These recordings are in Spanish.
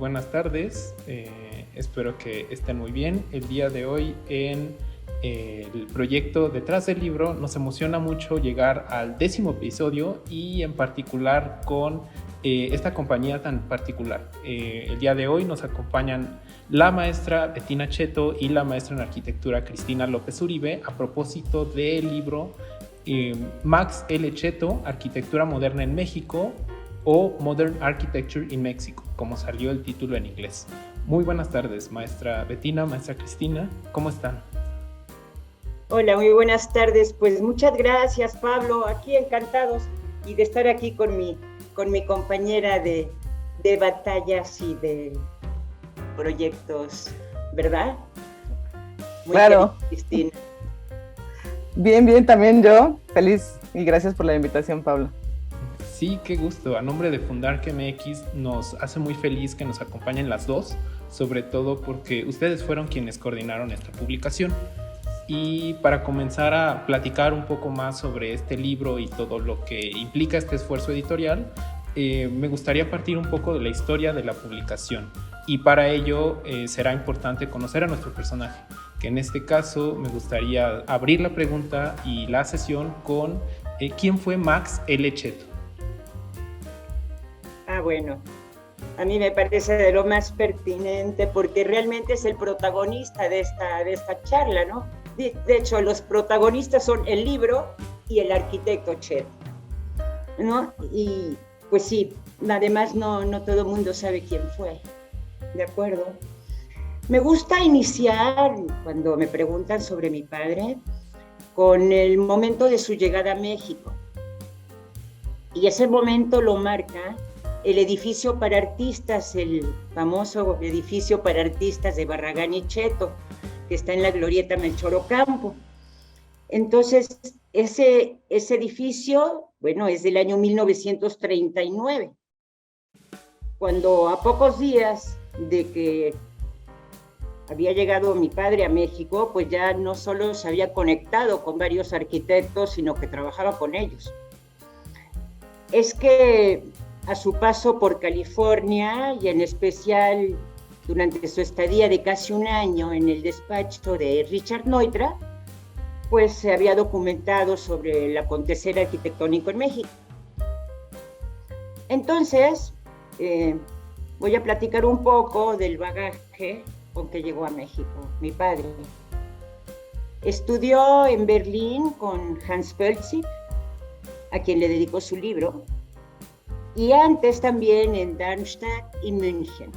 buenas tardes. Espero que estén muy bien. El día de hoy en el proyecto Detrás del Libro nos emociona mucho llegar al 10º episodio y en particular con esta compañía tan particular. El día de hoy nos acompañan la maestra Bettina Cheto y la maestra en arquitectura Cristina López Uribe a propósito del libro Max L. Cheto, Arquitectura Moderna en México o Modern Architecture in Mexico, como salió el título en inglés. Muy buenas tardes, maestra Bettina, maestra Cristina, ¿cómo están? Hola, muy buenas tardes. Pues muchas gracias, Pablo. Aquí encantados y de estar aquí con mi compañera de batallas y de proyectos, ¿verdad? Muy Claro. querida Cristina. Bien, también yo. Feliz y gracias por la invitación, Pablo. Sí, qué gusto. A nombre de Fundark MX nos hace muy feliz que nos acompañen las dos, sobre todo porque ustedes fueron quienes coordinaron esta publicación. Y para comenzar a platicar un poco más sobre este libro y todo lo que implica este esfuerzo editorial, me gustaría partir un poco de la historia de la publicación. Y para ello será importante conocer a nuestro personaje, que en este caso me gustaría abrir la pregunta y la sesión con ¿quién fue Max L. Cheto? Bueno, a mí me parece de lo más pertinente porque realmente es el protagonista de esta charla, ¿no? De hecho, los protagonistas son el libro y el arquitecto Cheto, ¿no? Y pues sí, además no todo el mundo sabe quién fue, ¿de acuerdo? Me gusta iniciar, cuando me preguntan sobre mi padre, con el momento de su llegada a México. Y ese momento lo marca el edificio para artistas, el famoso edificio para artistas de Barragán y Cheto, que está en la glorieta Melchor Ocampo. Entonces, ese edificio, bueno, es del año 1939, cuando a pocos días de que había llegado mi padre a México, pues ya no solo se había conectado con varios arquitectos, sino que trabajaba con ellos. Es que a su paso por California y en especial durante su estadía de casi un año en el despacho de Richard Neutra, pues se había documentado sobre el acontecer arquitectónico en México. Entonces, voy a platicar un poco del bagaje con que llegó a México mi padre. Estudió en Berlín con Hans Pelzig, a quien le dedicó su libro, y antes también en Darmstadt y München.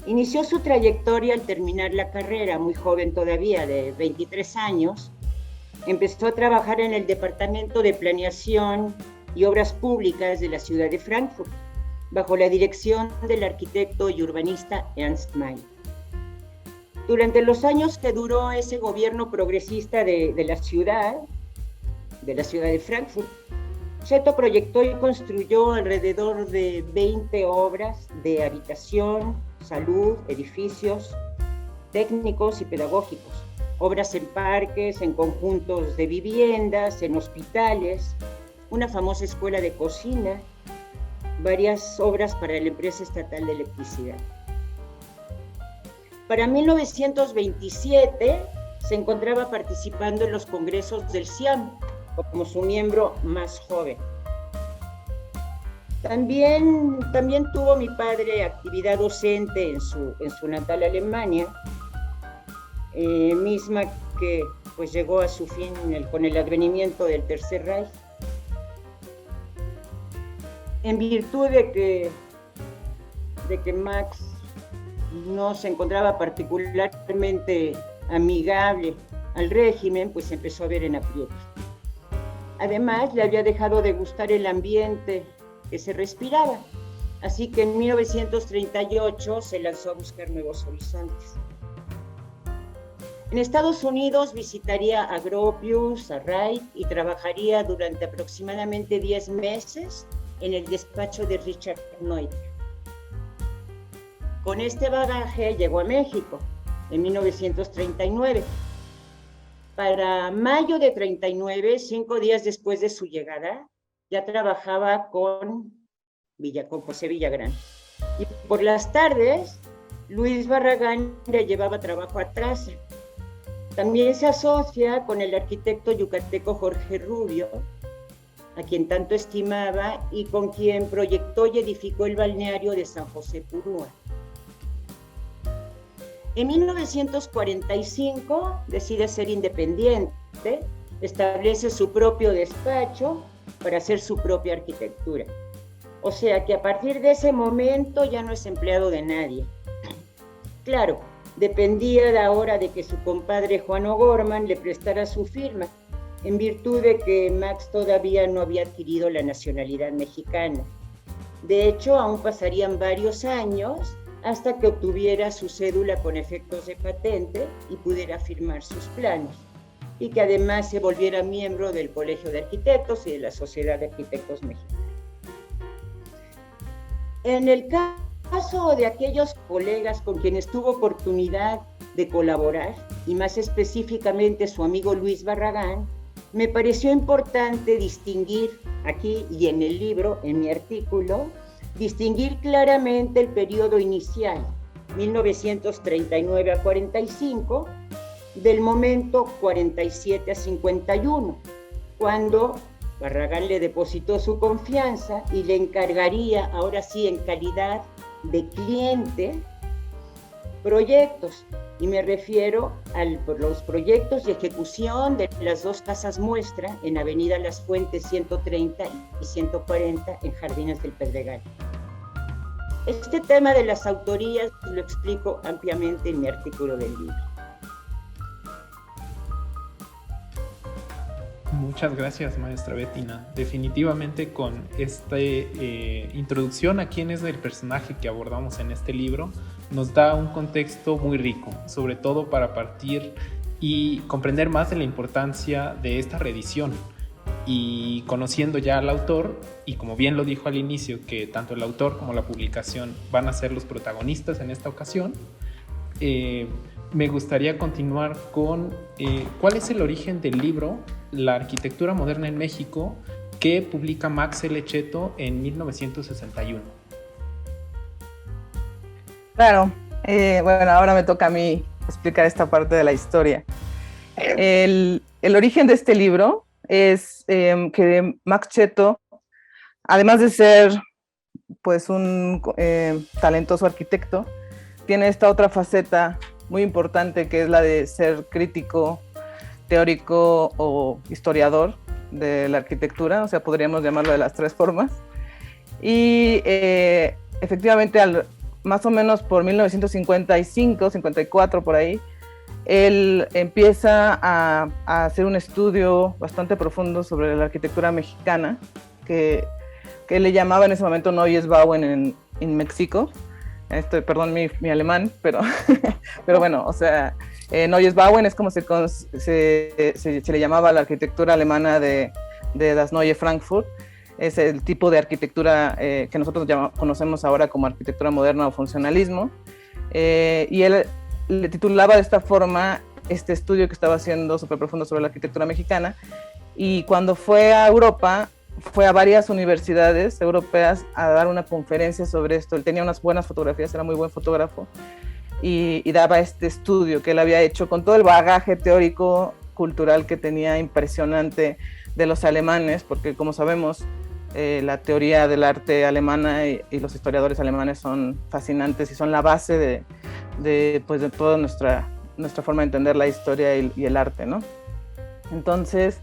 Inició su trayectoria al terminar la carrera, muy joven todavía, de 23 años. Empezó a trabajar en el Departamento de Planeación y Obras Públicas de la ciudad de Frankfurt, bajo la dirección del arquitecto y urbanista Ernst Mayr. Durante los años que duró ese gobierno progresista de la ciudad de Frankfurt, Cheto proyectó y construyó alrededor de 20 obras de habitación, salud, edificios técnicos y pedagógicos, obras en parques, en conjuntos de viviendas, en hospitales, una famosa escuela de cocina, varias obras para la empresa estatal de electricidad. Para 1927 se encontraba participando en los congresos del CIAM como su miembro más joven. También tuvo mi padre actividad docente en su natal Alemania, misma que pues llegó a su fin con el advenimiento del Tercer Reich. En virtud de que Max no se encontraba particularmente amigable al régimen, pues se empezó a ver en aprietos. Además, le había dejado de gustar el ambiente que se respiraba, así que en 1938 se lanzó a buscar nuevos horizontes. En Estados Unidos visitaría a Gropius, a Wright y trabajaría durante aproximadamente 10 meses en el despacho de Richard Neutra. Con este bagaje llegó a México en 1939. Para mayo de 39, 5 días después de su llegada, ya trabajaba con José Villagrán. Y por las tardes, Luis Barragán le llevaba trabajo a Traza. También se asocia con el arquitecto yucateco Jorge Rubio, a quien tanto estimaba y con quien proyectó y edificó el balneario de San José Purúa. En 1945 decide ser independiente, establece su propio despacho para hacer su propia arquitectura. O sea que a partir de ese momento ya no es empleado de nadie. Claro, dependía de ahora de que su compadre Juan O'Gorman le prestara su firma, en virtud de que Max todavía no había adquirido la nacionalidad mexicana. De hecho, aún pasarían varios años hasta que obtuviera su cédula con efectos de patente y pudiera firmar sus planos, y que además se volviera miembro del Colegio de Arquitectos y de la Sociedad de Arquitectos Mexicanos. En el caso de aquellos colegas con quienes tuvo oportunidad de colaborar, y más específicamente su amigo Luis Barragán, me pareció importante distinguir aquí y en el libro, en mi artículo, distinguir claramente el periodo inicial, 1939 a 45, del momento 47 a 51, cuando Barragán le depositó su confianza y le encargaría, ahora sí en calidad de cliente, proyectos. Y me refiero a los proyectos de ejecución de las dos casas muestra en Avenida Las Fuentes 130 y 140 en Jardines del Pedregal. Este tema de las autorías lo explico ampliamente en mi artículo del libro. Muchas gracias, maestra Bettina. Definitivamente con esta introducción a quién es el personaje que abordamos en este libro, nos da un contexto muy rico, sobre todo para partir y comprender más de la importancia de esta reedición. Y conociendo ya al autor, y como bien lo dijo al inicio, que tanto el autor como la publicación van a ser los protagonistas en esta ocasión, me gustaría continuar con cuál es el origen del libro La arquitectura moderna en México, que publica Max L. Cheto en 1961. Claro, bueno, ahora me toca a mí explicar esta parte de la historia. El origen de este libro es que Max Cheto, además de ser pues un talentoso arquitecto, tiene esta otra faceta muy importante, que es la de ser crítico, teórico o historiador de la arquitectura, o sea, podríamos llamarlo de las tres formas. Y efectivamente, más o menos por 1955, 54, por ahí, él empieza a hacer un estudio bastante profundo sobre la arquitectura mexicana, que le llamaba en ese momento Neues Bauen en México. Perdón mi alemán, pero bueno, o sea, Neues Bauen es como se le llamaba a la arquitectura alemana de Das Neue Frankfurt. Es el tipo de arquitectura que nosotros conocemos ahora como arquitectura moderna o funcionalismo. Y él le titulaba de esta forma este estudio que estaba haciendo súper profundo sobre la arquitectura mexicana. Y cuando fue a Europa, fue a varias universidades europeas a dar una conferencia sobre esto. Él tenía unas buenas fotografías, era muy buen fotógrafo, y daba este estudio que él había hecho con todo el bagaje teórico, cultural que tenía de los alemanes, porque como sabemos, la teoría del arte alemana y los historiadores alemanes son fascinantes y son la base de toda nuestra forma de entender la historia y el arte, ¿no? Entonces,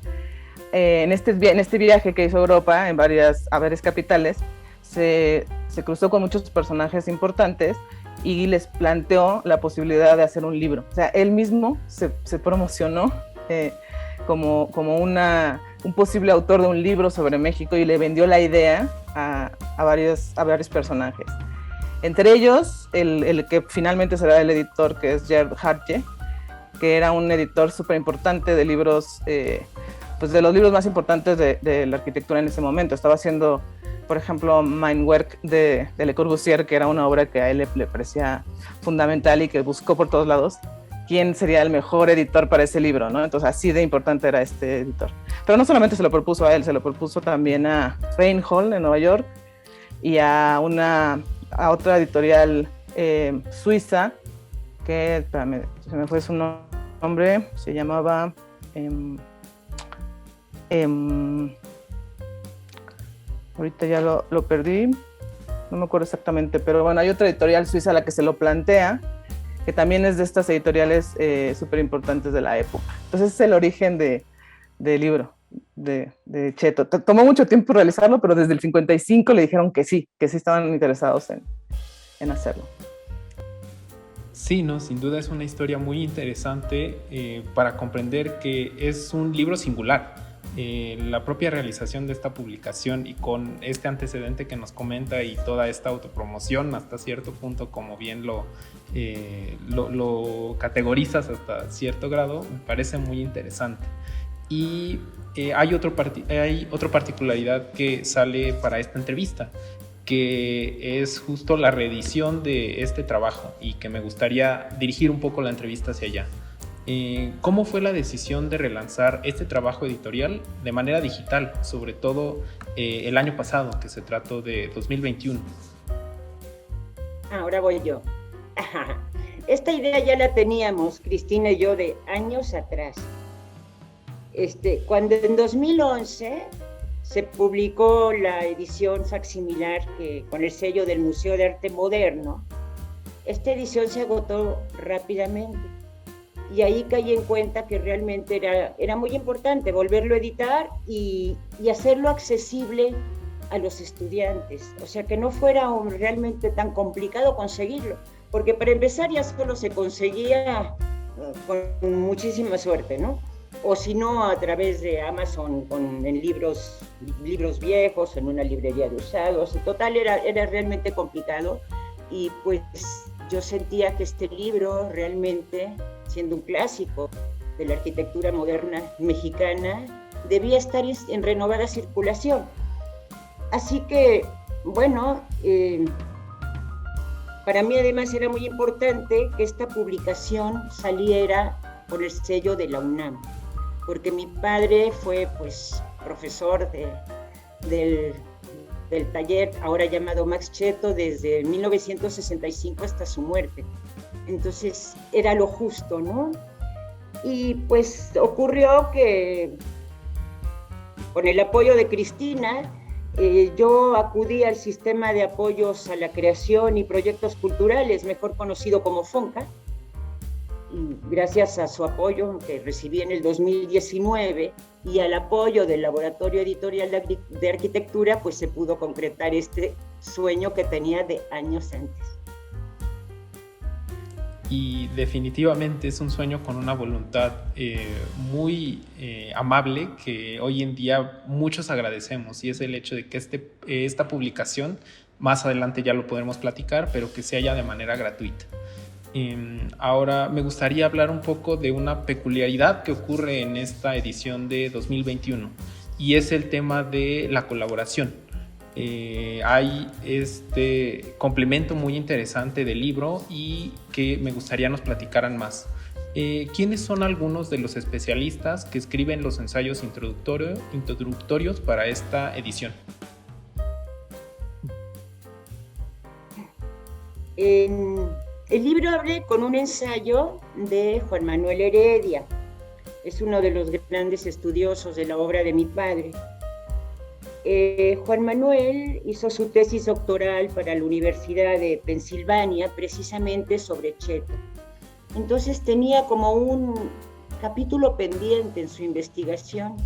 en este viaje que hizo a Europa, a varias capitales, se cruzó con muchos personajes importantes y les planteó la posibilidad de hacer un libro. O sea, él mismo se promocionó como un posible autor de un libro sobre México y le vendió la idea a varios personajes. Entre ellos, el que finalmente será el editor, que es Gerd Hartje, que era un editor súper importante de libros, pues de los libros más importantes de la arquitectura en ese momento. Estaba haciendo, por ejemplo, Mein Werk de Le Corbusier, que era una obra que a él le parecía fundamental y que buscó por todos lados quién sería el mejor editor para ese libro, ¿no? Entonces, así de importante era este editor. Pero no solamente se lo propuso a él, se lo propuso también a Reinhold en Nueva York y a una a otra editorial suiza, que, espérame, se me fue su nombre, se llamaba... ahorita ya lo perdí, no me acuerdo exactamente, pero bueno, hay otra editorial suiza a la que se lo plantea, que también es de estas editoriales súper importantes de la época. Entonces es el origen del libro de Cheto. Tomó mucho tiempo realizarlo, pero desde el 55 le dijeron que sí estaban interesados en hacerlo. Sí, no, sin duda es una historia muy interesante para comprender que es un libro singular. La propia realización de esta publicación y con este antecedente que nos comenta y toda esta autopromoción hasta cierto punto, como bien lo categorizas hasta cierto grado, me parece muy interesante. Y hay otra particularidad que sale para esta entrevista, que es justo la reedición de este trabajo y que me gustaría dirigir un poco la entrevista hacia allá. ¿Cómo fue la decisión de relanzar este trabajo editorial de manera digital, sobre todo el año pasado, que se trató de 2021? Ahora voy yo. Esta idea ya la teníamos, Cristina y yo, de años atrás. Cuando en 2011 se publicó la edición facsimilar con el sello del Museo de Arte Moderno, esta edición se agotó rápidamente. Y ahí caí en cuenta que realmente era muy importante volverlo a editar y hacerlo accesible a los estudiantes. O sea, que no fuera realmente tan complicado conseguirlo, porque para empezar ya solo se conseguía con muchísima suerte, ¿no? O si no, a través de Amazon, en libros viejos, en una librería de usados. En total era realmente complicado, y pues yo sentía que este libro realmente, siendo un clásico de la arquitectura moderna mexicana, debía estar en renovada circulación. Así que, bueno, para mí además era muy importante que esta publicación saliera por el sello de la UNAM, porque mi padre fue pues profesor del taller ahora llamado Max Cheto desde 1965 hasta su muerte. Entonces era lo justo, ¿no? Y pues ocurrió que con el apoyo de Cristina, yo acudí al sistema de apoyos a la creación y proyectos culturales, mejor conocido como FONCA, y gracias a su apoyo que recibí en el 2019 y al apoyo del Laboratorio Editorial de Arquitectura, pues se pudo concretar este sueño que tenía de años antes. Y definitivamente es un sueño con una voluntad muy amable que hoy en día muchos agradecemos, y es el hecho de que esta publicación, más adelante ya lo podremos platicar, pero que se haya de manera gratuita. Ahora me gustaría hablar un poco de una peculiaridad que ocurre en esta edición de 2021, y es el tema de la colaboración. Hay este complemento muy interesante del libro y que me gustaría nos platicaran más. ¿Quiénes son algunos de los especialistas que escriben los ensayos introductorios para esta edición? El libro abre con un ensayo de Juan Manuel Heredia. Es uno de los grandes estudiosos de la obra de mi padre. Juan Manuel hizo su tesis doctoral para la Universidad de Pensilvania, precisamente sobre Cheto. Entonces tenía como un capítulo pendiente en su investigación,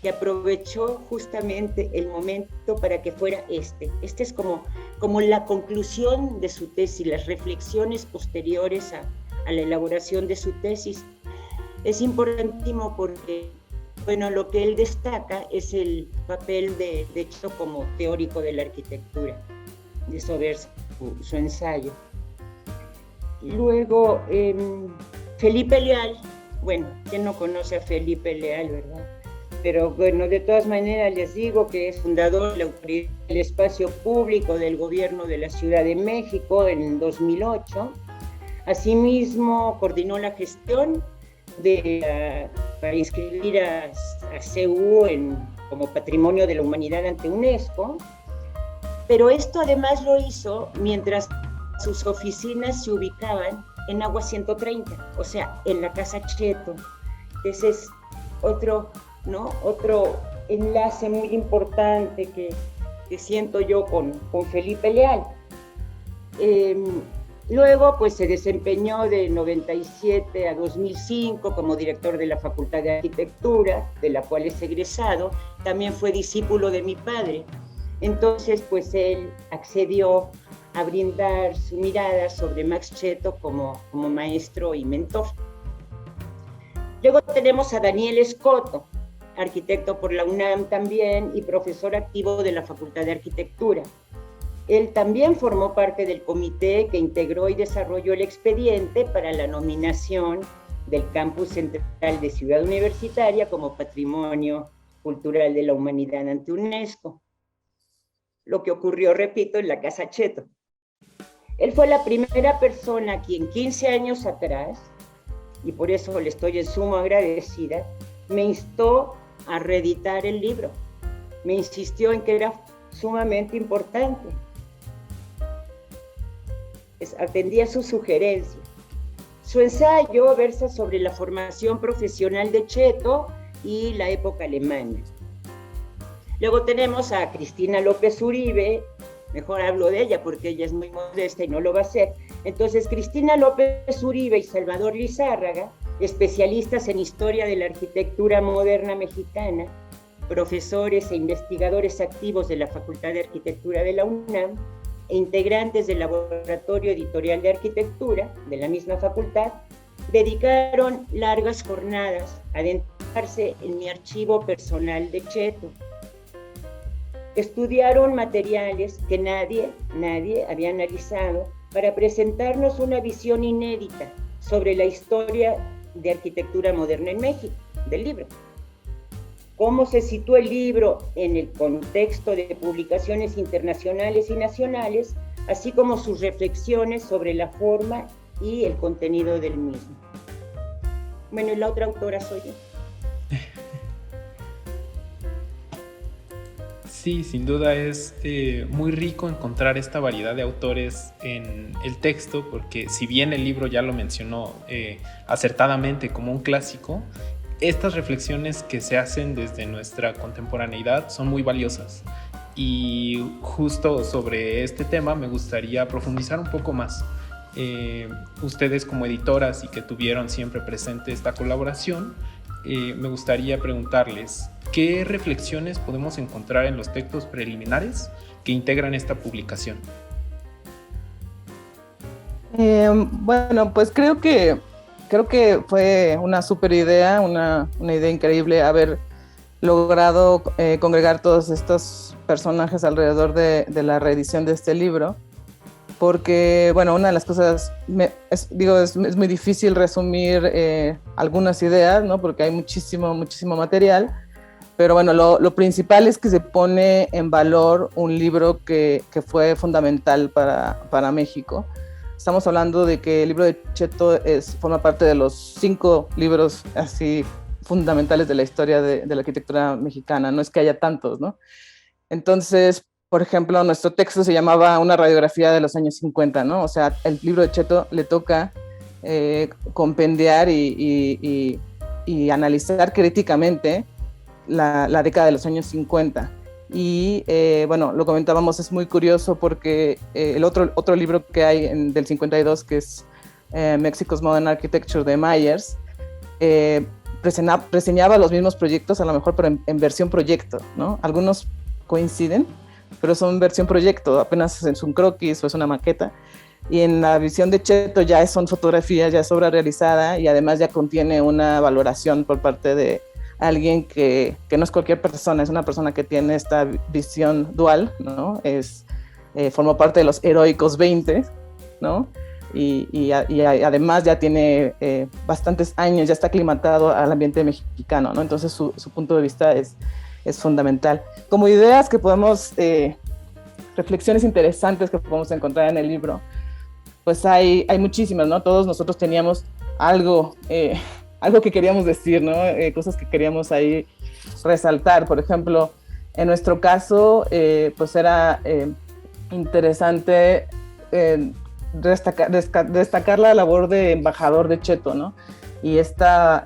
que aprovechó justamente el momento para que fuera este. Este es como la conclusión de su tesis, las reflexiones posteriores a la elaboración de su tesis. Es importantísimo porque, bueno, lo que él destaca es el papel de Cheto como teórico de la arquitectura. De eso ver su ensayo. Y luego, Felipe Leal, bueno, ¿quién no conoce a Felipe Leal, verdad? Pero bueno, de todas maneras les digo que es fundador de la Autoridad del Espacio Público del Gobierno de la Ciudad de México en 2008. Asimismo, coordinó la gestión para inscribir a CU como Patrimonio de la Humanidad ante UNESCO. Pero esto además lo hizo mientras sus oficinas se ubicaban en Agua 130, o sea, en la Casa Cheto. Ese es otro, ¿no? Otro enlace muy importante que siento yo con Felipe Leal. Luego, pues se desempeñó de 97 a 2005 como director de la Facultad de Arquitectura, de la cual es egresado. También fue discípulo de mi padre. Entonces, pues él accedió a brindar su mirada sobre Max Cheto como maestro y mentor. Luego tenemos a Daniel Escoto, arquitecto por la UNAM también y profesor activo de la Facultad de Arquitectura. Él también formó parte del comité que integró y desarrolló el expediente para la nominación del Campus Central de Ciudad Universitaria como Patrimonio Cultural de la Humanidad ante UNESCO. Lo que ocurrió, repito, en la Casa Cheto. Él fue la primera persona a quien 15 años atrás, y por eso le estoy en sumo agradecida, me instó a reeditar el libro. Me insistió en que era sumamente importante. Atendía sus sugerencias. Su ensayo versa sobre la formación profesional de Cheto y la época alemana. Luego tenemos a Cristina López Uribe, mejor hablo de ella porque ella es muy modesta y no lo va a hacer. Entonces, Cristina López Uribe y Salvador Lizárraga, especialistas en historia de la arquitectura moderna mexicana, profesores e investigadores activos de la Facultad de Arquitectura de la UNAM, e integrantes del Laboratorio Editorial de Arquitectura de la misma facultad, dedicaron largas jornadas a adentrarse en mi archivo personal de Cheto. Estudiaron materiales que nadie había analizado para presentarnos una visión inédita sobre la historia de arquitectura moderna en México, del libro. Cómo se sitúa el libro en el contexto de publicaciones internacionales y nacionales, así como sus reflexiones sobre la forma y el contenido del mismo. Bueno, y la otra autora soy yo. Sí, sin duda es muy rico encontrar esta variedad de autores en el texto, porque si bien el libro ya lo mencionó acertadamente como un clásico, estas reflexiones que se hacen desde nuestra contemporaneidad son muy valiosas. Y justo sobre este tema me gustaría profundizar un poco más. Ustedes como editoras y que tuvieron siempre presente esta colaboración, me gustaría preguntarles ¿qué reflexiones podemos encontrar en los textos preliminares que integran esta publicación? Bueno, pues creo que fue una súper idea, una idea increíble haber logrado congregar todos estos personajes alrededor de la reedición de este libro, porque, bueno, una de las cosas, es muy difícil resumir algunas ideas, ¿no? Porque hay muchísimo material, pero bueno, lo principal es que se pone en valor un libro que fue fundamental para México. Estamos hablando de que el libro de Cheto forma parte de los 5 libros así fundamentales de la historia de la arquitectura mexicana. No es que haya tantos, ¿no? Entonces, por ejemplo, nuestro texto se llamaba Una radiografía de los años 50, ¿no? O sea, el libro de Cheto le toca compendiar y analizar críticamente la década de los años 50. Y bueno, lo comentábamos, es muy curioso porque el otro libro que hay del 52, que es Mexico's Modern Architecture de Myers, reseñaba los mismos proyectos, a lo mejor, pero en versión proyecto, ¿no? Algunos coinciden, pero son versión proyecto, apenas es un croquis o es una maqueta. Y en la visión de Cheto ya son fotografías, ya es obra realizada y además ya contiene una valoración por parte de alguien que no es cualquier persona, es una persona que tiene esta visión dual, ¿no? Formó parte de los heroicos 20, ¿no? Y además ya tiene bastantes años, ya está aclimatado al ambiente mexicano, ¿no? Entonces su punto de vista es fundamental. Como ideas que podemos, reflexiones interesantes que podemos encontrar en el libro, pues hay muchísimas, ¿no? Todos nosotros teníamos algo que queríamos decir, ¿no? Cosas que queríamos ahí resaltar. Por ejemplo, en nuestro caso, pues era interesante destacar la labor de embajador de Cheto, ¿no? Y esta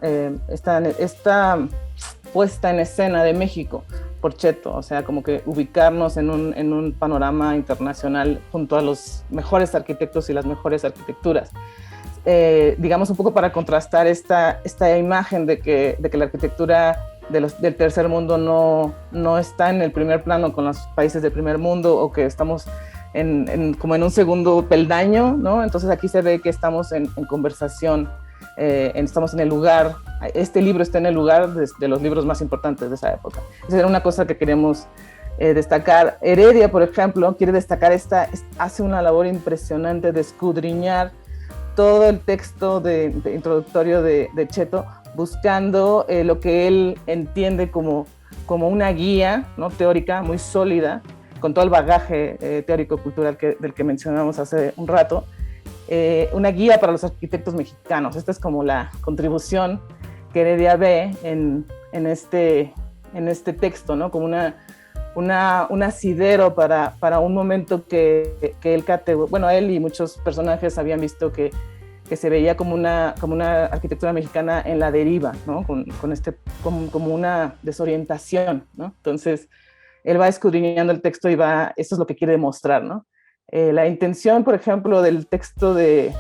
puesta en escena de México por Cheto, o sea, como que ubicarnos en un panorama internacional junto a los mejores arquitectos y las mejores arquitecturas. Digamos un poco para contrastar esta imagen de que la arquitectura del tercer mundo no está en el primer plano con los países del primer mundo, o que estamos como en un segundo peldaño, ¿no? Entonces aquí se ve que estamos en conversación, estamos en el lugar, este libro está en el lugar de los libros más importantes de esa época. Esa era una cosa que queremos destacar. Heredia, por ejemplo, quiere destacar hace una labor impresionante de escudriñar todo el texto introductorio de Cheto, buscando lo que él entiende como una guía, ¿no?, teórica muy sólida, con todo el bagaje teórico-cultural del que mencionamos hace un rato, una guía para los arquitectos mexicanos. Esta es como la contribución que Heredia ve en este texto, ¿no?, como un asidero para un momento que él y muchos personajes habían visto que se veía como una arquitectura mexicana en la deriva, ¿no?, como una desorientación, ¿no? Entonces, él va escudriñando el texto y eso es lo que quiere demostrar, ¿no? La intención, por ejemplo, del texto de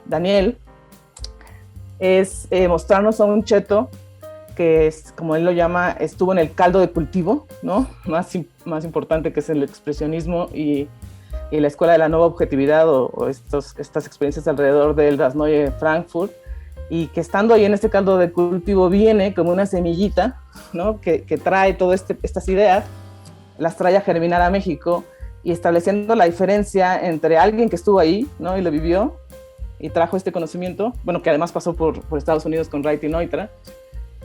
Daniel es mostrarnos a un Cheto que, como él lo llama, estuvo en el caldo de cultivo, ¿no?, más importante, que es el expresionismo y la escuela de la nueva objetividad, o estas experiencias alrededor del Das Neue Frankfurt, y que estando ahí en este caldo de cultivo viene como una semillita, ¿no?, que trae todas estas ideas, las trae a germinar a México, y estableciendo la diferencia entre alguien que estuvo ahí, ¿no?, y lo vivió y trajo este conocimiento, bueno, que además pasó por Estados Unidos con Wright y Neutra,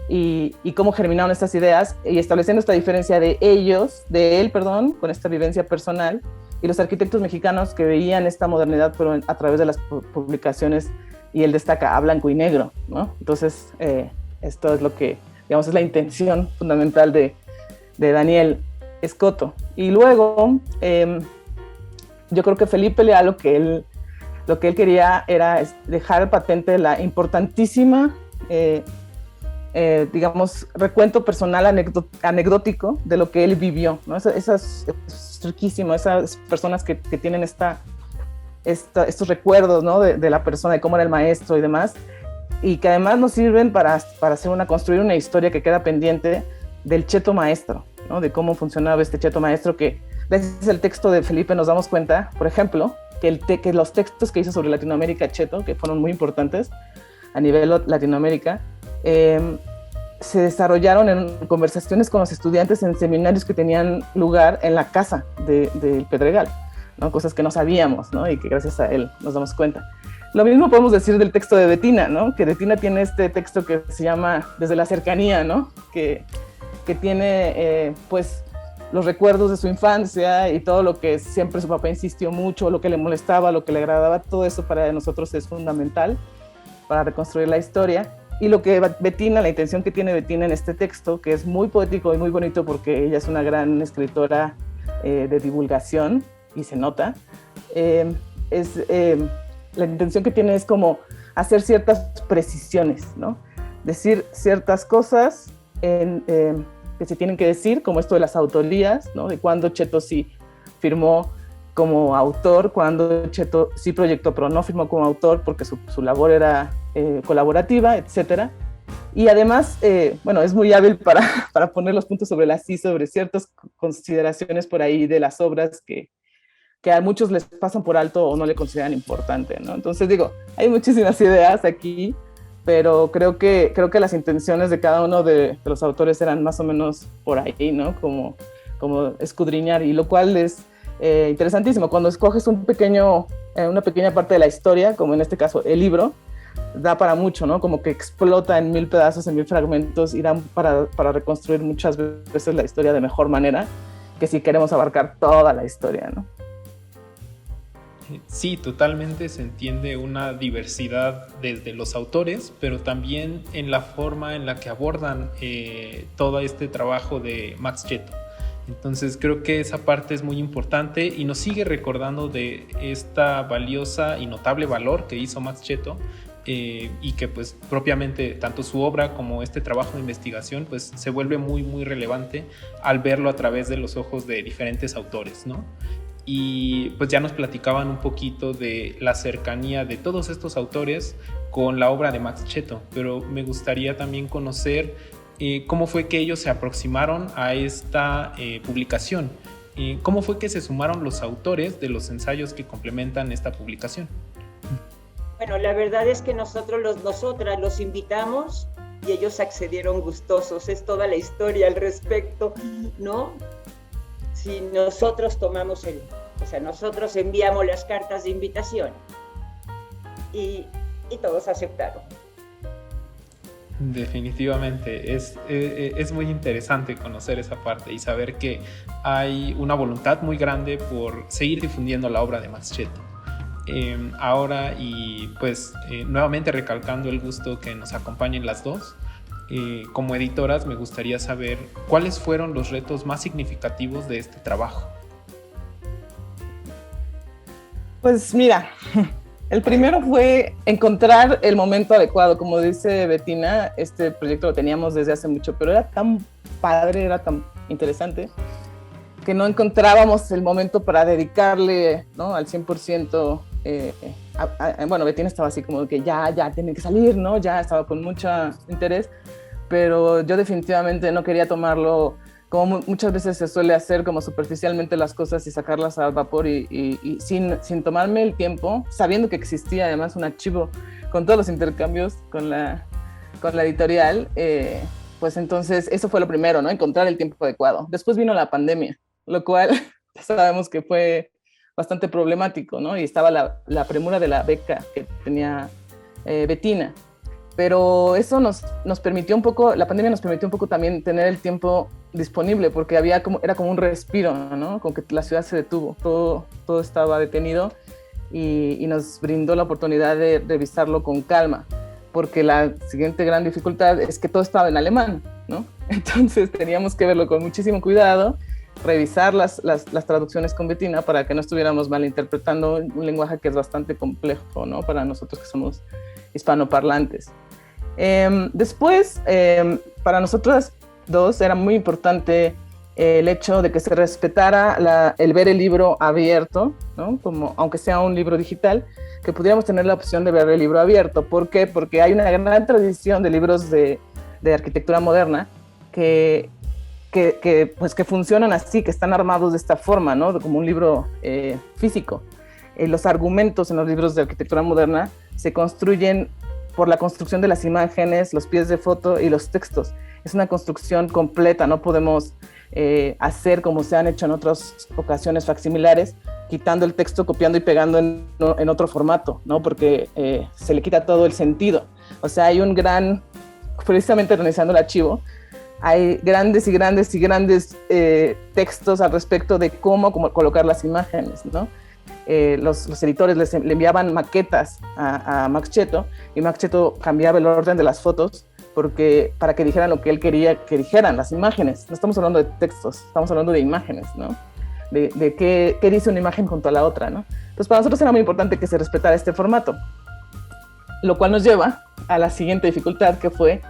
y cómo germinaron estas ideas, y estableciendo esta diferencia de él, con esta vivencia personal, y los arquitectos mexicanos que veían esta modernidad, pero a través de las publicaciones, y él destaca a blanco y negro, ¿no? Entonces, esto es lo que, digamos, es la intención fundamental de Daniel Escoto. Y luego, yo creo que Felipe Leal lo que él quería era dejar patente la importantísima, digamos, recuento personal anecdótico de lo que él vivió, ¿no? Es riquísimo, esas personas que tienen estos recuerdos, ¿no?, de la persona, de cómo era el maestro y demás, y que además nos sirven para construir una historia que queda pendiente del Cheto maestro, ¿no?, de cómo funcionaba este Cheto maestro, que gracias al texto de Felipe nos damos cuenta, por ejemplo, que los textos que hizo sobre Latinoamérica Cheto, que fueron muy importantes a nivel Latinoamérica, se desarrollaron en conversaciones con los estudiantes en seminarios que tenían lugar en la casa del Pedregal, ¿no?, cosas que no sabíamos, ¿no?, y que gracias a él nos damos cuenta. Lo mismo podemos decir del texto de Bettina, ¿no?, que Bettina tiene este texto que se llama Desde la cercanía, ¿no?, que tiene pues los recuerdos de su infancia y todo lo que siempre su papá insistió mucho, lo que le molestaba, lo que le agradaba, todo eso para nosotros es fundamental para reconstruir la historia. Y lo que la intención que tiene Bettina en este texto, que es muy poético y muy bonito porque ella es una gran escritora de divulgación, y se nota, la intención que tiene es como hacer ciertas precisiones, ¿no? Decir ciertas cosas que se tienen que decir, como esto de las autorías, ¿no?, de cuándo Cheto sí firmó como autor, cuándo Cheto sí proyectó pero no firmó como autor porque su labor era colaborativa, etcétera. Y además, es muy hábil para poner los puntos sobre las i, sobre ciertas consideraciones por ahí de las obras que a muchos les pasan por alto o no le consideran importante, ¿no? Entonces digo, hay muchísimas ideas aquí, pero creo que las intenciones de cada uno de los autores eran más o menos por ahí, ¿no? Como escudriñar, y lo cual es interesantísimo. Cuando escoges una pequeña parte de la historia, como en este caso el libro, da para mucho, ¿no? Como que explota en 1000 pedazos, en 1000 fragmentos, y dan para reconstruir muchas veces la historia de mejor manera que si queremos abarcar toda la historia, ¿no? Sí, totalmente se entiende una diversidad desde los autores, pero también en la forma en la que abordan todo este trabajo de Max Cheto. Entonces creo que esa parte es muy importante y nos sigue recordando de esta valiosa y notable valor que hizo Max Cheto, y que pues propiamente tanto su obra como este trabajo de investigación pues se vuelve muy muy relevante al verlo a través de los ojos de diferentes autores, ¿no? Y pues ya nos platicaban un poquito de la cercanía de todos estos autores con la obra de Max Cheto, pero me gustaría también conocer cómo fue que ellos se aproximaron a esta publicación. ¿Cómo fue que se sumaron los autores de los ensayos que complementan esta publicación? Bueno, la verdad es que nosotras los invitamos y ellos accedieron gustosos. Es toda la historia al respecto, ¿no? Si nosotros nosotros enviamos las cartas de invitación y todos aceptaron. Definitivamente, es muy interesante conocer esa parte y saber que hay una voluntad muy grande por seguir difundiendo la obra de Max Cheto. Ahora, y pues nuevamente recalcando el gusto que nos acompañen las dos, como editoras me gustaría saber cuáles fueron los retos más significativos de este trabajo. Pues mira, el primero fue encontrar el momento adecuado. Como dice Bettina, este proyecto lo teníamos desde hace mucho, pero era tan padre, era tan interesante, que no encontrábamos el momento para dedicarle, ¿no?, al 100%. Bueno, Bettina estaba así como que ya tiene que salir, ¿no? Ya estaba con mucho interés, pero yo definitivamente no quería tomarlo como muchas veces se suele hacer, como superficialmente las cosas y sacarlas al vapor y sin tomarme el tiempo, sabiendo que existía además un archivo con todos los intercambios con la editorial. Pues entonces eso fue lo primero, ¿no? Encontrar el tiempo adecuado. Después vino la pandemia, lo cual sabemos que fue bastante problemático, ¿no? Y estaba la premura de la beca que tenía Bettina. Pero eso nos permitió un poco, la pandemia nos permitió un poco también tener el tiempo disponible, porque era como un respiro, ¿no? Como que la ciudad se detuvo, todo estaba detenido y nos brindó la oportunidad de revisarlo con calma, porque la siguiente gran dificultad es que todo estaba en alemán, ¿no? Entonces teníamos que verlo con muchísimo cuidado, revisar las traducciones con Bettina para que no estuviéramos malinterpretando un lenguaje que es bastante complejo, ¿no?, para nosotros que somos hispanoparlantes. Después, para nosotras dos era muy importante el hecho de que se respetara el ver el libro abierto, ¿no?, como, aunque sea un libro digital, que pudiéramos tener la opción de ver el libro abierto. ¿Por qué? Porque hay una gran tradición de libros de arquitectura moderna que funcionan así, que están armados de esta forma, ¿no?, como un libro físico. Los argumentos en los libros de arquitectura moderna se construyen por la construcción de las imágenes, los pies de foto y los textos. Es una construcción completa, no podemos hacer como se han hecho en otras ocasiones facsimilares, quitando el texto, copiando y pegando en otro formato, ¿no?, porque se le quita todo el sentido. O sea, hay un gran, precisamente organizando el archivo, hay grandes y grandes y grandes textos al respecto de cómo colocar las imágenes, ¿no? Los editores le enviaban maquetas a Max Cheto y Max Cheto cambiaba el orden de las fotos para que dijeran lo que él quería que dijeran, las imágenes. No estamos hablando de textos, estamos hablando de imágenes, ¿no? De qué dice una imagen junto a la otra, ¿no? Entonces para nosotros era muy importante que se respetara este formato, lo cual nos lleva a la siguiente dificultad, que fue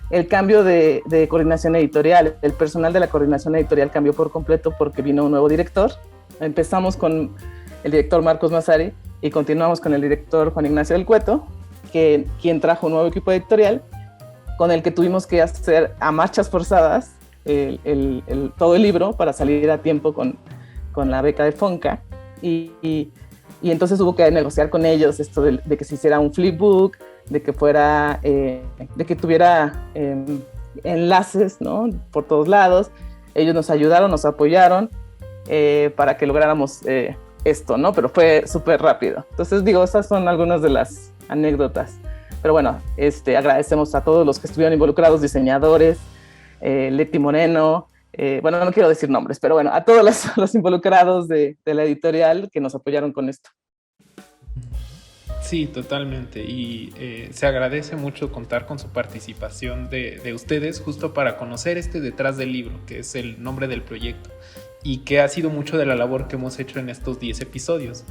el cambio de coordinación editorial. El personal de la coordinación editorial cambió por completo porque vino un nuevo director. Empezamos con el director Marcos Massari y continuamos con el director Juan Ignacio del Cueto, quien trajo un nuevo equipo editorial con el que tuvimos que hacer a marchas forzadas todo el libro para salir a tiempo con la beca de FONCA y entonces hubo que negociar con ellos esto de que se hiciera un flipbook, de que tuviera enlaces, ¿no?, por todos lados. Ellos nos ayudaron, nos apoyaron para que lográramos esto, ¿no? Pero fue súper rápido. Entonces, digo, esas son algunas de las anécdotas. Pero bueno, agradecemos a todos los que estuvieron involucrados, diseñadores, Leti Moreno, bueno, no quiero decir nombres, pero bueno, a todos los involucrados de la editorial que nos apoyaron con esto. Sí, totalmente. Y se agradece mucho contar con su participación de ustedes justo para conocer este detrás del libro, que es el nombre del proyecto, y que ha sido mucho de la labor que hemos hecho en estos 10 episodios.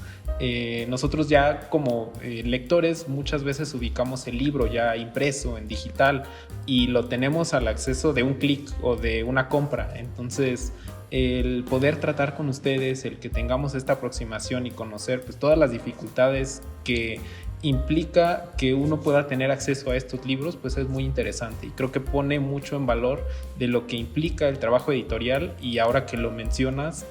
Nosotros ya como lectores muchas veces ubicamos el libro ya impreso en digital y lo tenemos al acceso de un clic o de una compra. Entonces el poder tratar con ustedes, el que tengamos esta aproximación y conocer pues todas las dificultades que implica que uno pueda tener acceso a estos libros, pues es muy interesante y creo que pone mucho en valor de lo que implica el trabajo editorial. Y ahora que lo mencionas,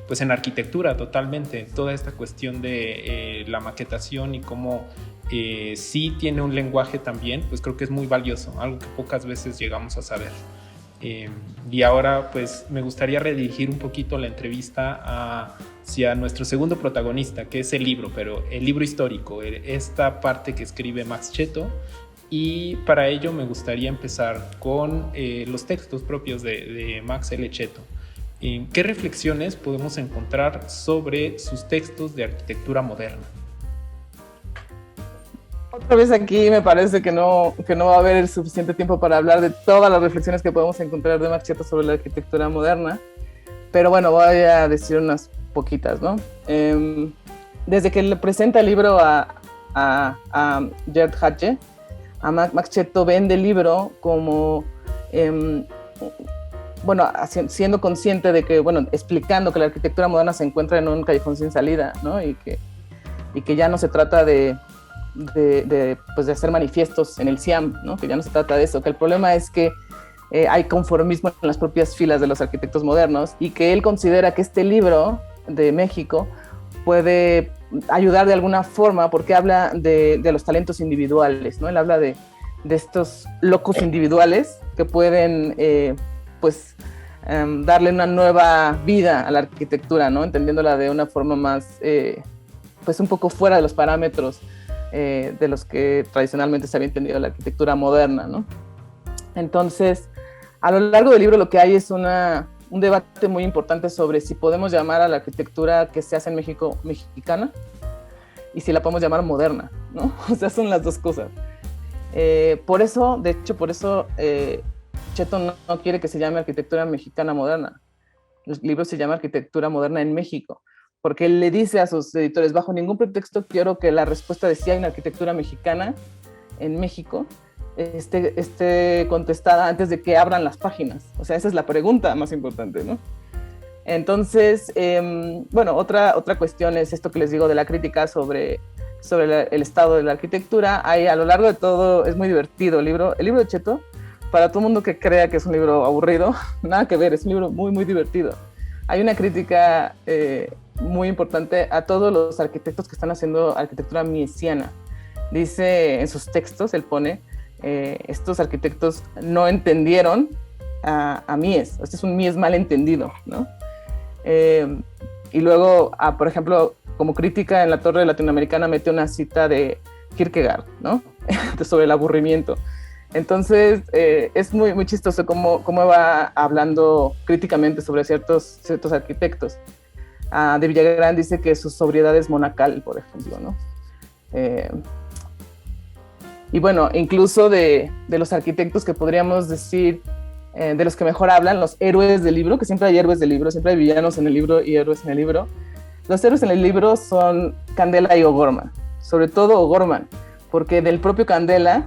pues en arquitectura totalmente, toda esta cuestión de la maquetación y cómo sí tiene un lenguaje también, pues creo que es muy valioso, algo que pocas veces llegamos a saber. Y ahora pues me gustaría redirigir un poquito la entrevista hacia nuestro segundo protagonista, que es el libro, pero el libro histórico, esta parte que escribe Max Cheto. Y para ello me gustaría empezar con los textos propios de Max L. Cheto. ¿Qué reflexiones podemos encontrar sobre sus textos de arquitectura moderna? Otra vez aquí me parece que no va a haber suficiente tiempo para hablar de todas las reflexiones que podemos encontrar de Max Cheto sobre la arquitectura moderna, pero bueno, voy a decir unas poquitas, ¿no? Desde que le presenta el libro a Gerd Hatje, a Max Cheto vende el libro como, bueno, siendo consciente de que, bueno, explicando que la arquitectura moderna se encuentra en un callejón sin salida, ¿no? Y que ya no se trata de hacer manifiestos en el CIAM, ¿no? Que ya no se trata de eso, que el problema es que hay conformismo en las propias filas de los arquitectos modernos y que él considera que este libro de México puede ayudar de alguna forma porque habla de los talentos individuales, ¿no? Él habla de estos locos individuales que pueden darle una nueva vida a la arquitectura, ¿no? Entendiéndola de una forma más pues un poco fuera de los parámetros de los que tradicionalmente se había entendido la arquitectura moderna, ¿no? Entonces, a lo largo del libro lo que hay es un debate muy importante sobre si podemos llamar a la arquitectura que se hace en México mexicana y si la podemos llamar moderna, ¿no? O sea, son las dos cosas. Por eso Cheto no quiere que se llame arquitectura mexicana moderna. El libro se llama Arquitectura Moderna en México, porque él le dice a sus editores, bajo ningún pretexto quiero que la respuesta de si hay una arquitectura mexicana en México esté contestada antes de que abran las páginas. O sea, esa es la pregunta más importante, ¿no? Entonces, bueno, otra cuestión es esto que les digo de la crítica sobre el estado de la arquitectura. Hay, a lo largo de todo, es muy divertido el libro de Cheto. Para todo el mundo que crea que es un libro aburrido, nada que ver, es un libro muy, muy divertido. Hay una crítica muy importante a todos los arquitectos que están haciendo arquitectura miesiana. Dice en sus textos, él pone, estos arquitectos no entendieron a Mies, este es un Mies mal entendido, ¿no? Y luego, por ejemplo, como crítica en la Torre Latinoamericana mete una cita de Kierkegaard, ¿no? Sobre el aburrimiento. Entonces, es muy, muy chistoso cómo va hablando críticamente sobre ciertos arquitectos. De Villagrán dice que su sobriedad es monacal, por ejemplo, ¿no? Y bueno, incluso de los arquitectos que podríamos decir, de los que mejor hablan, los héroes del libro, que siempre hay héroes del libro, siempre hay villanos en el libro y héroes en el libro. Los héroes en el libro son Candela y O'Gorman, sobre todo O'Gorman, porque del propio Candela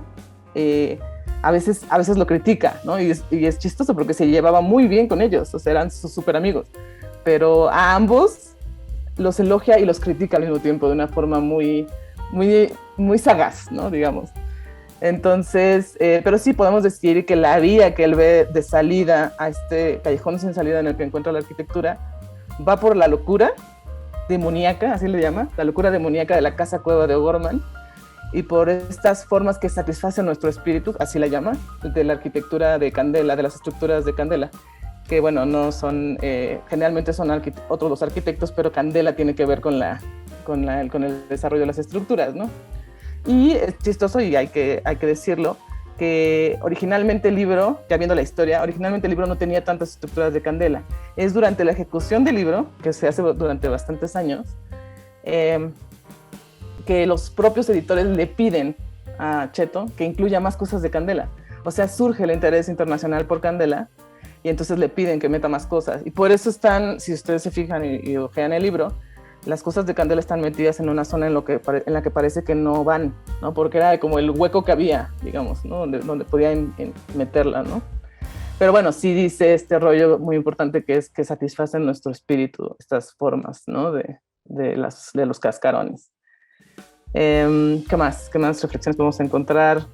a veces lo critica, ¿no? Y es chistoso porque se llevaba muy bien con ellos, o sea, eran sus súper amigos. Pero a ambos los elogia y los critica al mismo tiempo de una forma muy, muy, muy sagaz, ¿no? Digamos. Entonces, pero sí podemos decir que la vía que él ve de salida a este callejón sin salida en el que encuentra la arquitectura va por la locura demoníaca, así le llama, la locura demoníaca de la casa cueva de O'Gorman, y por estas formas que satisfacen nuestro espíritu, así la llama, de la arquitectura de Candela, de las estructuras de Candela, que bueno, no son, generalmente son otros los arquitectos, pero Candela tiene que ver con el desarrollo de las estructuras, ¿no? Y es chistoso, y hay que decirlo, que originalmente el libro, ya viendo la historia, originalmente el libro no tenía tantas estructuras de Candela. Es durante la ejecución del libro, que se hace durante bastantes años, que los propios editores le piden a Cheto que incluya más cosas de Candela. O sea, surge el interés internacional por Candela y entonces le piden que meta más cosas. Y por eso están, si ustedes se fijan y ojean el libro, las cosas de Candela están metidas en una zona en la que parece que no van, ¿no? Porque era como el hueco que había, digamos, ¿no? donde podía meterla, ¿no? Pero bueno, sí dice este rollo muy importante que es que satisfacen nuestro espíritu, estas formas, ¿no? de los cascarones. ¿Qué más? ¿Qué más reflexiones podemos encontrar?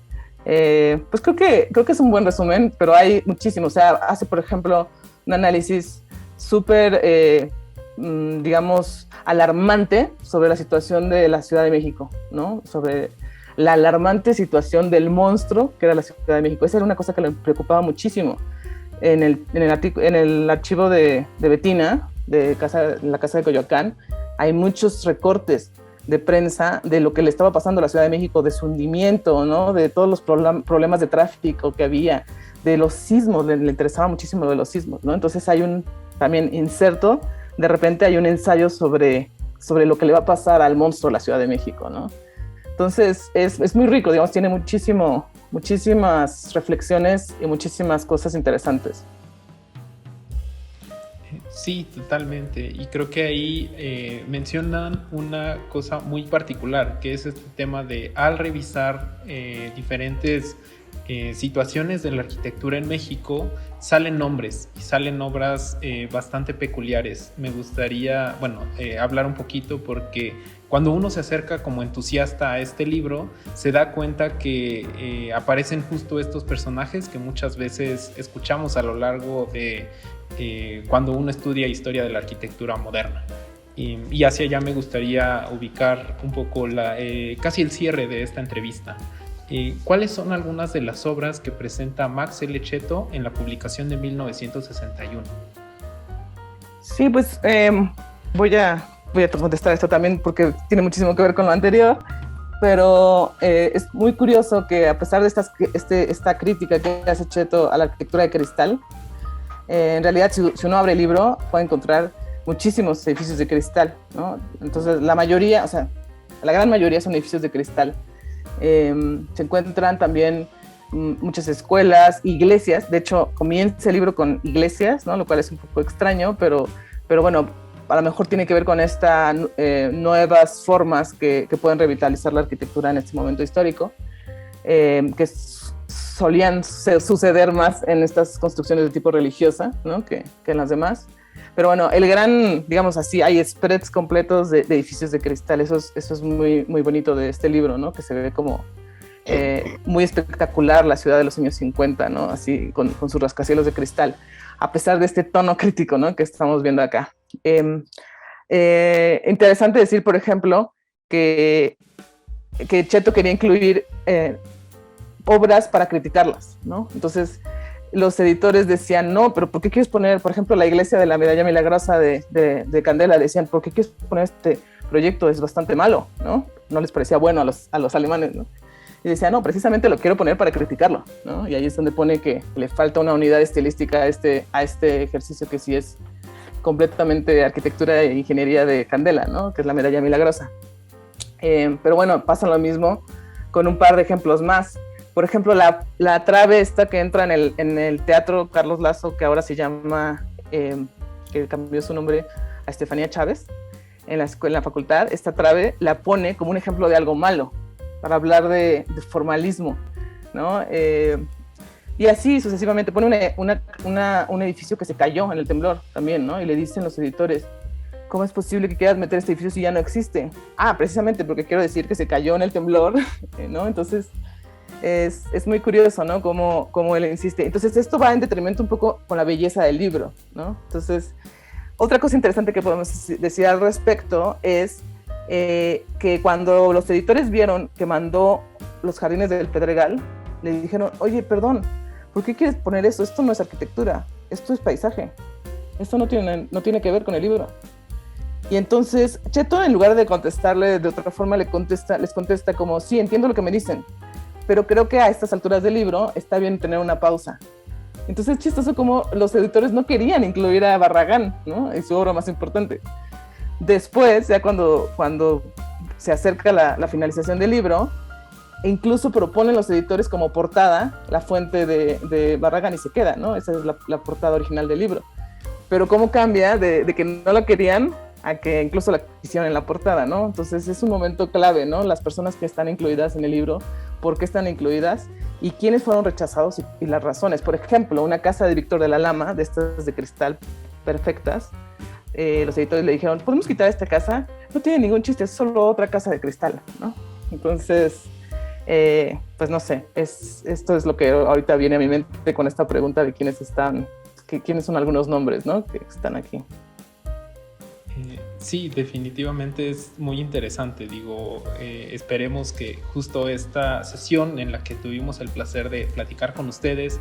Pues creo que es un buen resumen, pero hay muchísimo. O sea, hace, por ejemplo, un análisis súper, digamos, alarmante sobre la situación de la Ciudad de México, ¿no? Sobre la alarmante situación del monstruo que era la Ciudad de México. Esa era una cosa que le preocupaba muchísimo. En el archivo de Betina, en la casa de Coyoacán, hay muchos recortes de prensa de lo que le estaba pasando a la Ciudad de México, de su hundimiento, ¿no? De todos los problemas de tráfico que había, de los sismos, le interesaba muchísimo de los sismos, ¿no? Entonces hay también inserto, de repente hay un ensayo sobre lo que le va a pasar al monstruo de la Ciudad de México, ¿no? Entonces es muy rico, digamos, tiene muchísimas reflexiones y muchísimas cosas interesantes. Sí, totalmente. Y creo que ahí mencionan una cosa muy particular, que es este tema de al revisar diferentes situaciones de la arquitectura en México, salen nombres y salen obras bastante peculiares. Me gustaría, hablar un poquito porque cuando uno se acerca como entusiasta a este libro, se da cuenta que aparecen justo estos personajes que muchas veces escuchamos a lo largo de cuando uno estudia historia de la arquitectura moderna. Y hacia allá me gustaría ubicar un poco casi el cierre de esta entrevista. ¿Cuáles son algunas de las obras que presenta Max L. Cheto en la publicación de 1961? Sí, pues voy a contestar esto también porque tiene muchísimo que ver con lo anterior, pero es muy curioso que a pesar de esta crítica que hace Cheto a la arquitectura de cristal, en realidad si uno abre el libro puede encontrar muchísimos edificios de cristal, ¿no? Entonces la gran mayoría son edificios de cristal. Se encuentran también muchas escuelas, iglesias. De hecho, comienza el libro con iglesias, ¿no? Lo cual es un poco extraño, pero bueno, a lo mejor tiene que ver con estas nuevas formas que pueden revitalizar la arquitectura en este momento histórico, que solían suceder más en estas construcciones de tipo religiosa, ¿no? que en las demás. Pero bueno, digamos así, hay spreads completos de edificios de cristal. Eso es muy, muy bonito de este libro, ¿no? Que se ve como muy espectacular la ciudad de los años 50, ¿no? Así, con sus rascacielos de cristal, a pesar de este tono crítico, ¿no? Que estamos viendo acá. Interesante decir, por ejemplo, que Cheto quería incluir obras para criticarlas, ¿no? Entonces, los editores decían, no, pero ¿por qué quieres poner, por ejemplo, la iglesia de la Medalla Milagrosa de Candela? Decían, ¿por qué quieres poner este proyecto? Es bastante malo, ¿no? No les parecía bueno a los alemanes, ¿no? Y decían, no, precisamente lo quiero poner para criticarlo, ¿no? Y ahí es donde pone que le falta una unidad estilística a este ejercicio que sí es completamente arquitectura e ingeniería de Candela, ¿no? Que es la Medalla Milagrosa. Pero bueno, pasa lo mismo con un par de ejemplos más. Por ejemplo, la trave esta que entra en el Teatro Carlos Lazo, que ahora se llama, que cambió su nombre a Estefanía Chávez, en la facultad, esta trave la pone como un ejemplo de algo malo, para hablar de formalismo, ¿no? Y así sucesivamente. Pone un edificio que se cayó en el temblor también, ¿no? Y le dicen los editores, ¿cómo es posible que quieras meter este edificio si ya no existe? Precisamente porque quiero decir que se cayó en el temblor, ¿no? Entonces, es muy curioso, ¿no? Cómo él insiste. Entonces, esto va en detrimento un poco con la belleza del libro, ¿no? Entonces, otra cosa interesante que podemos decir al respecto es que cuando los editores vieron que mandó Los Jardines del Pedregal, le dijeron, oye, perdón, ¿por qué quieres poner eso? Esto no es arquitectura, esto es paisaje. Esto no tiene que ver con el libro. Y entonces, Cheto, en lugar de contestarle de otra forma, les contesta como, sí, entiendo lo que me dicen, pero creo que a estas alturas del libro está bien tener una pausa. Entonces es chistoso como los editores no querían incluir a Barragán, ¿no? En su obra más importante. Después, ya cuando se acerca la finalización del libro, e incluso proponen los editores como portada la fuente de Barragán y se queda, ¿no? Esa es la portada original del libro. Pero cómo cambia de que no la querían a que incluso la quisieron en la portada, ¿no? Entonces es un momento clave, ¿no? Las personas que están incluidas en el libro, por qué están incluidas y quiénes fueron rechazados y las razones. Por ejemplo, una casa de Víctor de la Lama, de estas de cristal perfectas, los editores le dijeron, ¿podemos quitar esta casa? No tiene ningún chiste, es solo otra casa de cristal, ¿no? Entonces, pues no sé, esto es lo que ahorita viene a mi mente con esta pregunta de quiénes son algunos nombres, ¿no? Que están aquí. Sí, definitivamente es muy interesante. Digo, esperemos que justo esta sesión en la que tuvimos el placer de platicar con ustedes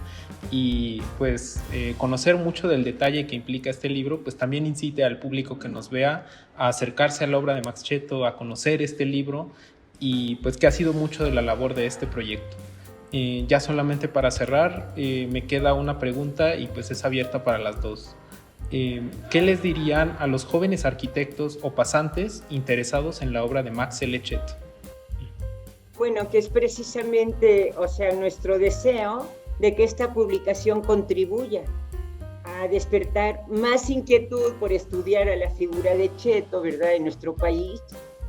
y pues conocer mucho del detalle que implica este libro, pues también incite al público que nos vea a acercarse a la obra de Max Cheto, a conocer este libro y pues que ha sido mucho de la labor de este proyecto. Ya solamente para cerrar, me queda una pregunta y pues es abierta para las dos. ¿Qué les dirían a los jóvenes arquitectos o pasantes interesados en la obra de Max L. Cheto? Bueno, que es precisamente, o sea, nuestro deseo de que esta publicación contribuya a despertar más inquietud por estudiar a la figura de Cheto, ¿verdad?, en nuestro país,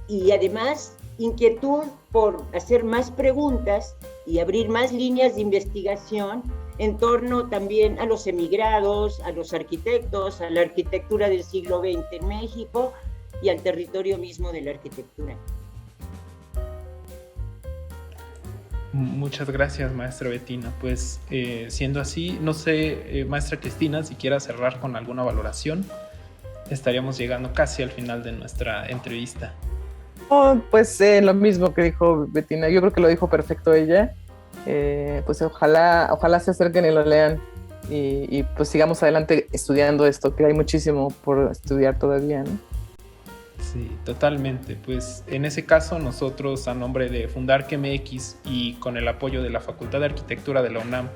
y además inquietud por hacer más preguntas y abrir más líneas de investigación en torno también a los emigrados, a los arquitectos, a la arquitectura del siglo XX en México y al territorio mismo de la arquitectura. Muchas gracias, maestra Bettina. Pues siendo así, no sé, maestra Cristina, si quiera cerrar con alguna valoración, estaríamos llegando casi al final de nuestra entrevista. Oh, pues lo mismo que dijo Bettina, yo creo que lo dijo perfecto ella. Pues ojalá se acerquen y lo lean y pues sigamos adelante estudiando esto, que hay muchísimo por estudiar todavía, ¿no? Sí, totalmente. Pues en ese caso nosotros, a nombre de Fundark MX y con el apoyo de la Facultad de Arquitectura de la UNAM,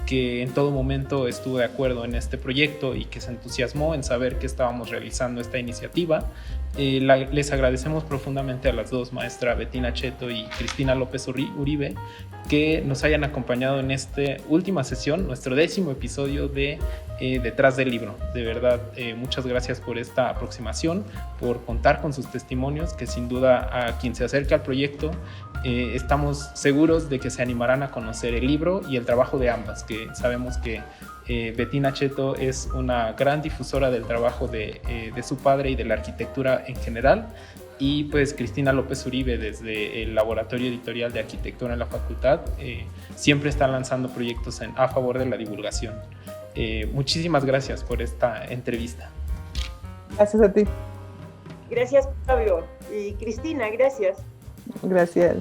que en todo momento estuvo de acuerdo en este proyecto y que se entusiasmó en saber que estábamos realizando esta iniciativa, les agradecemos profundamente a las dos, maestra Bettina Cheto y Cristina López Uribe, que nos hayan acompañado en esta última sesión, nuestro 10º episodio de Detrás del Libro. De verdad, muchas gracias por esta aproximación, por contar con sus testimonios, que sin duda a quien se acerque al proyecto, estamos seguros de que se animarán a conocer el libro y el trabajo de ambas, que sabemos que Bettina Cheto es una gran difusora del trabajo de su padre y de la arquitectura en general, y pues Cristina López Uribe, desde el Laboratorio Editorial de Arquitectura en la Facultad, siempre está lanzando proyectos a favor de la divulgación. Muchísimas gracias por esta entrevista. Gracias a ti. Gracias, Pablo. Y Cristina, gracias. Gracias.